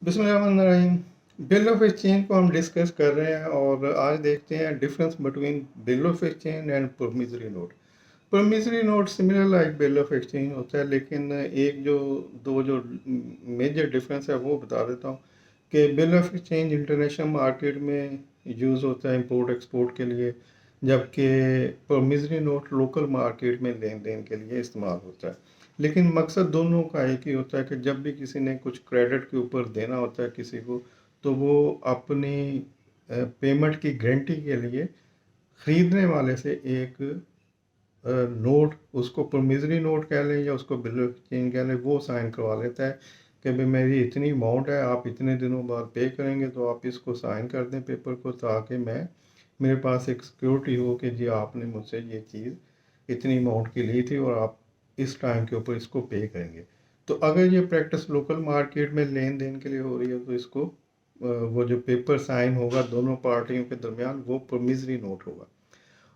बिस्मिल्लाहिर्रहमानिर्रहीम। Bill of exchange को हम डिस्कस कर रहे हैं और आज देखते हैं difference between bill of exchange and promissory note. Promissory note similar like bill of exchange होता है, लेकिन एक जो दो जो मेजर डिफरेंस है वो बता देता हूँ कि bill of exchange international market में यूज़ होता है इंपोर्ट एक्सपोर्ट के लिए, जबकि प्रोमिसरी नोट लोकल मार्केट में लेन देन के लिए इस्तेमाल होता है। लेकिन मकसद दोनों का एक ही होता है कि जब भी किसी ने कुछ क्रेडिट के ऊपर देना होता है किसी को, तो वो अपनी पेमेंट की गारंटी के लिए ख़रीदने वाले से एक नोट, उसको प्रोमिसरी नोट कह लें या उसको बिल ऑफ एक्सचेंज कह लें, वो साइन करवा लेता है कि भाई मेरी इतनी अमाउंट है, आप इतने दिनों बाद पे करेंगे, तो आप इसको साइन कर दें पेपर को, ताकि मेरे पास एक सिक्योरिटी हो कि जी आपने मुझसे ये चीज़ इतनी अमाउंट की ली थी और आप इस टाइम के ऊपर इसको पे करेंगे। तो अगर ये प्रैक्टिस लोकल मार्केट में लेन देन के लिए हो रही है, तो इसको वो जो पेपर साइन होगा दोनों पार्टियों के दरमियान, वो प्रोमिसरी नोट होगा।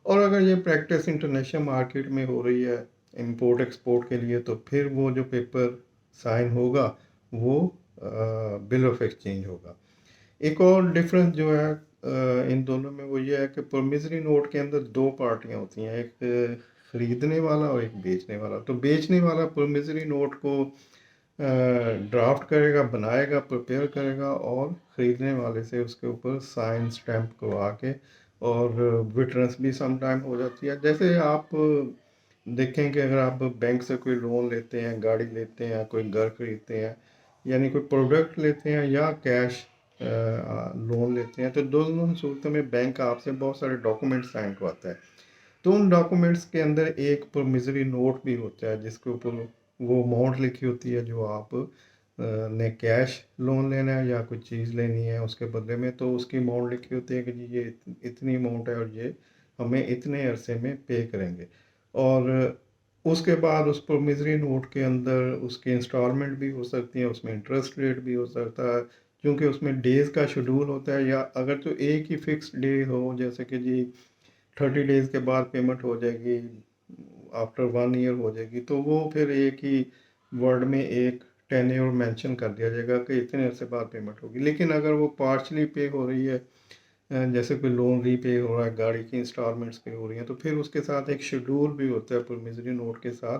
और अगर ये प्रैक्टिस इंटरनेशनल मार्केट में हो रही है इंपोर्ट एक्सपोर्ट के लिए, तो फिर वो जो पेपर साइन होगा वो बिल ऑफ एक्सचेंज होगा। एक और डिफरेंस जो है इन दोनों में वो ये है कि प्रोमिसरी नोट के अंदर दो पार्टियां होती हैं, एक ख़रीदने वाला और एक बेचने वाला। तो बेचने वाला प्रोमिसरी नोट को ड्राफ्ट करेगा, बनाएगा, प्रिपेयर करेगा और ख़रीदने वाले से उसके ऊपर साइन स्टैंप करवा के, और विटनेस भी सम टाइम हो जाती है। जैसे आप देखें कि अगर आप बैंक से कोई लोन लेते हैं, गाड़ी लेते हैं, कोई घर खरीदते हैं, यानी कोई प्रोडक्ट लेते हैं या कैश लोन लेते हैं, तो दोनों सूरतों में बैंक आपसे बहुत सारे डॉक्यूमेंट साइन करवाता है। तो उन डॉक्यूमेंट्स के अंदर एक प्रोमिसरी नोट भी होता है जिसके ऊपर वो अमाउंट लिखी होती है जो आप ने कैश लोन लेना है या कुछ चीज़ लेनी है उसके बदले में, तो उसकी अमाउंट लिखी होती है कि जी ये इतनी अमाउंट है और ये हमें इतने अरसे में पे करेंगे। और उसके बाद उस प्रोमिसरी नोट के अंदर उसकी इंस्टॉलमेंट भी हो सकती है, उसमें इंटरेस्ट रेट भी हो सकता है, क्योंकि उसमें डेज़ का शेड्यूल होता है। या अगर तो एक ही फिक्स डे हो, जैसे कि जी 30 डेज़ के बाद पेमेंट हो जाएगी, आफ्टर 1 ईयर हो जाएगी, तो वो फिर एक ही वर्ड में एक टेन्योर मेंशन कर दिया जाएगा कि इतने अरसे बाद पेमेंट होगी। लेकिन अगर वो पार्शली पे हो रही है, जैसे कोई लोन रीपे हो रहा है, गाड़ी की इंस्टॉलमेंट्स पे हो रही हैं, तो फिर उसके साथ एक शेड्यूल भी होता है प्रोमिसरी नोट के साथ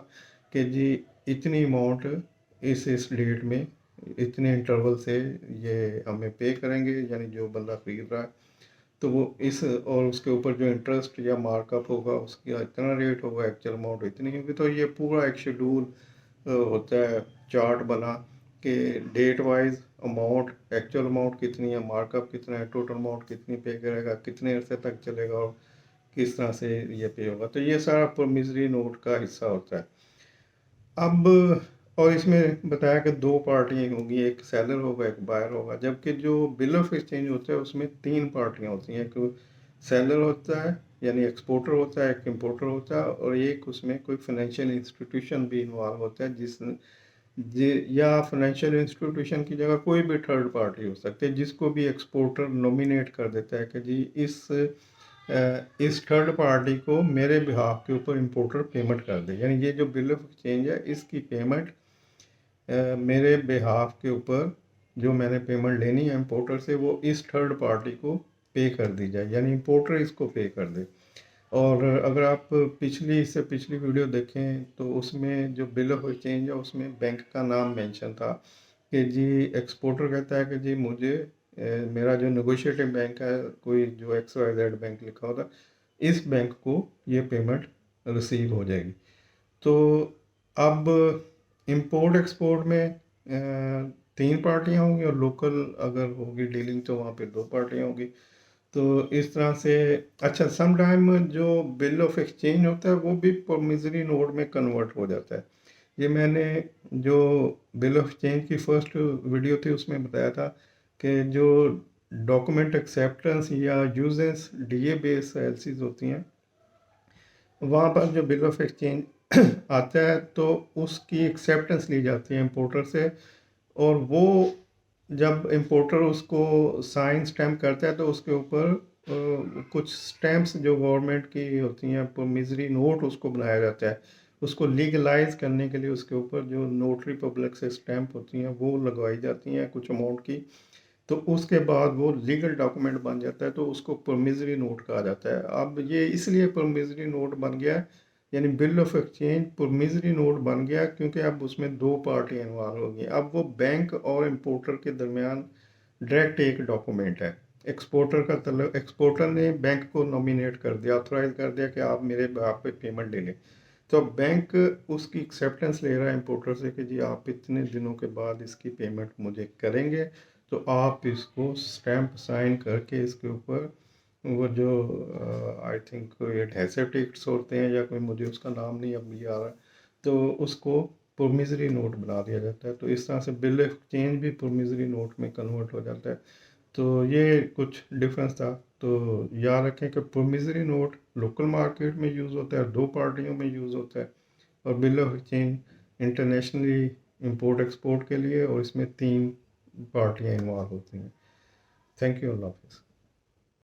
कि जी इतनी अमाउंट इस डेट में इतने इंटरवल से ये हमें पे करेंगे, यानी जो बंदा ख़रीद रहा है, तो वो इस और उसके ऊपर जो इंटरेस्ट या मार्कअप होगा उसका इतना रेट होगा, एक्चुअल अमाउंट इतनी होगी। तो ये पूरा एक शेड्यूल होता है, चार्ट बना कि date wise amount, actual amount कितनी है, मार्कअप कितना है, टोटल अमाउंट कितनी पे करेगा, कितने अरसे तक चलेगा और किस तरह से ये पे होगा। तो ये सारा प्रोमिसरी नोट का हिस्सा होता है। अब और इसमें बताया कि दो पार्टियां होंगी, एक सेलर होगा एक बायर होगा, जबकि जो बिल ऑफ एक्सचेंज होता है उसमें तीन पार्टियां होती हैं। एक सेलर होता है यानी एक्सपोर्टर होता है, एक इम्पोर्टर होता है, और एक उसमें कोई फाइनेंशियल इंस्टीट्यूशन भी इन्वॉल्व होता है, या फाइनेंशियल इंस्टीट्यूशन की जगह कोई भी थर्ड पार्टी हो सकती है, जिसको भी एक्सपोर्टर नॉमिनेट कर देता है कि जी इस थर्ड पार्टी को मेरे बिहाफ के ऊपर इंपोर्टर पेमेंट कर दे। यानी ये जो बिल ऑफ एक्सचेंज है इसकी पेमेंट मेरे बिहाफ के ऊपर, जो मैंने पेमेंट लेनी है इंपोर्टर से, वो इस थर्ड पार्टी को पे कर दी जाए, यानी इंपोर्टर इसको पे कर दे। और अगर आप इससे पिछली वीडियो देखें तो उसमें जो बिल ऑफ एक्सचेंज है उसमें बैंक का नाम मेंशन था कि जी एक्सपोर्टर कहता है कि जी मुझे मेरा जो नेगोशिएटिव बैंक है, कोई जो XYZ बैंक लिखा होता, इस बैंक को ये पेमेंट रिसीव हो जाएगी। तो अब इंपोर्ट एक्सपोर्ट में तीन पार्टियां होंगी और लोकल अगर होगी डीलिंग तो वहाँ पे दो पार्टियां होंगी। तो इस तरह से अच्छा, सम टाइम जो बिल ऑफ एक्सचेंज होता है वो भी प्रोमिसरी नोट में कन्वर्ट हो जाता है। ये मैंने जो बिल ऑफ एक्सचेंज की फर्स्ट वीडियो थी उसमें बताया था कि जो डॉक्यूमेंट एक्सेप्टेंस या यूजेस DA बेस एलसीज होती हैं, वहाँ पर जो बिल ऑफ एक्सचेंज आता है तो उसकी एक्सेप्टेंस ली जाती है इंपोर्टर से, और वो जब इंपोर्टर उसको साइन स्टैम्प करता है तो उसके ऊपर कुछ स्टैम्प्स जो गवर्नमेंट की होती हैं, प्रोमिसरी नोट उसको बनाया जाता है। उसको लीगलाइज करने के लिए उसके ऊपर जो नोटरी पब्लिक से स्टैंप होती हैं वो लगवाई जाती हैं कुछ अमाउंट की, तो उसके बाद वो लीगल डॉक्यूमेंट बन जाता है, तो उसको प्रोमिसरी नोट कहा जाता है। अब ये इसलिए प्रोमिसरी नोट बन गया है, यानी bill of exchange promissory note बन गया क्योंकि अब उसमें दो पार्टियां इन्वॉल्व होंगी। अब वो बैंक और इम्पोर्टर के दरमियान डायरेक्ट एक डॉक्यूमेंट है। एक्सपोर्टर का तलब, एक्सपोर्टर ने बैंक को नॉमिनेट कर दिया, ऑथोराइज कर दिया कि आप मेरे आप पे पेमेंट ले लें, तो बैंक उसकी एक्सेप्टेंस ले रहा है इम्पोर्टर से कि जी आप इतने दिनों के बाद इसकी पेमेंट मुझे करेंगे, तो आप इसको स्टैंप साइन करके इसके ऊपर वो जो आई थिंक एडहेसिव टिकट्स होते हैं या कोई, मुझे उसका नाम नहीं अब आ रहा, तो उसको प्रोमिसरी नोट बना दिया जाता है। तो इस तरह से बिल एक्सचेंज भी प्रोमिसरी नोट में कन्वर्ट हो जाता है। तो ये कुछ डिफरेंस था। तो याद रखें कि प्रोमिसरी नोट लोकल मार्केट में यूज़ होता है, दो पार्टियों में यूज़ होता है, और bill of exchange internationally import export के लिए, और इसमें तीन पार्टियां इन्वॉल्व होती हैं। थैंक यू, अल्लाह हाफिज़।